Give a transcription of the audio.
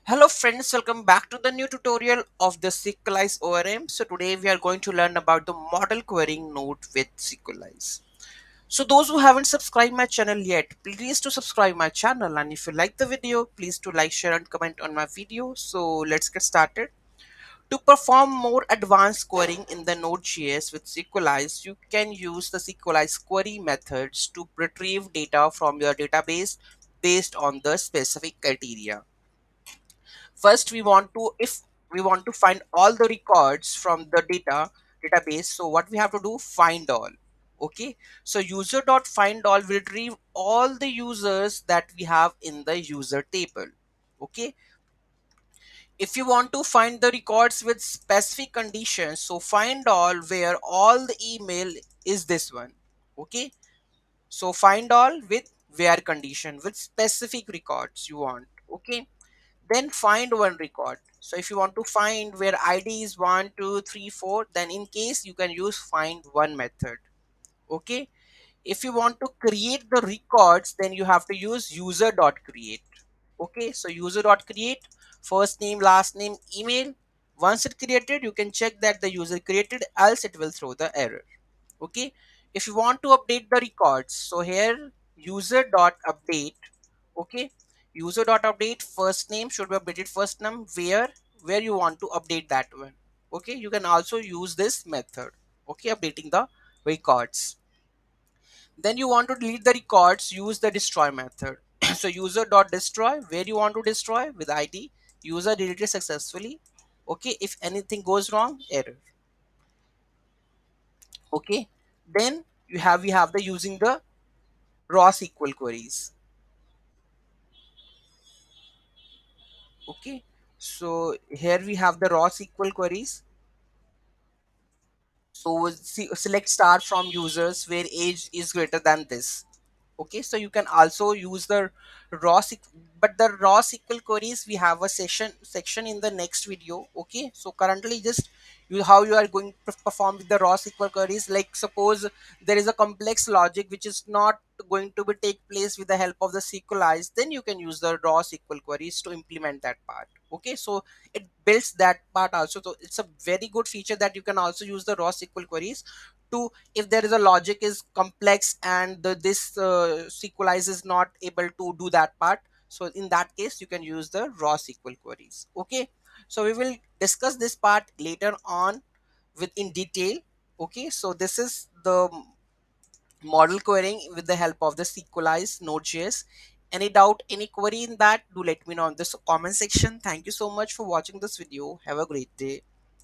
Hello friends, welcome back to the new tutorial of the Sequelize ORM. So today we are going to learn about the model querying node with Sequelize. So those who haven't subscribed my channel yet, please to subscribe my channel, and if you like the video, please to like, share and comment on my video. So let's get started. To perform more advanced querying in the Node.js with Sequelize, you can use the Sequelize query methods to retrieve data from your database based on the specific criteria. First we want to, if we want to find all the records from the database, so what we have to do, find all. Okay, so user.findAll will retrieve all the users that we have in the user table. Okay, if you want to find the records with specific conditions, so find all where all the email is this one. Okay, so find all with where condition with specific records you want. Okay, then find one record. So if you want to find where id is 1 2 3 4, then in case you can use find one method. Okay, if you want to create the records, then you have to use user.create. Okay, so user.create, first name, last name, email. Once it created, you can check that the user created, else it will throw the error. Okay, if you want to update the records, so here user.update. Okay, user.update, first name should be updated first name, where you want to update that one. Okay, you can also use this method. Okay, updating the records. Then you want to delete the records, use the destroy method. So user.destroy, where you want to destroy with id user deleted successfully. Okay, if anything goes wrong, error. Okay, then we have the using the raw SQL queries. Okay, so here we have the raw SQL queries. So select star from users where age is greater than this. Okay, so you can also use the but the raw SQL queries, we have a section in the next video. Okay, so currently just how you are going to perform with the raw SQL queries. Like suppose there is a complex logic which is not going to be take place with the help of the Sequelize, then you can use the raw SQL queries to implement that part. Okay, so it builds that part also. So it's a very good feature that you can also use the raw SQL queries to, if there is a logic is complex and this Sequelize is not able to do that part, so in that case you can use the raw SQL queries. Okay, so we will discuss this part later on with in detail. Okay, so this is the model querying with the help of the Sequelize Node.js. Any doubt, any query in that, do let me know in this comment section. Thank you so much for watching this video. Have a great day.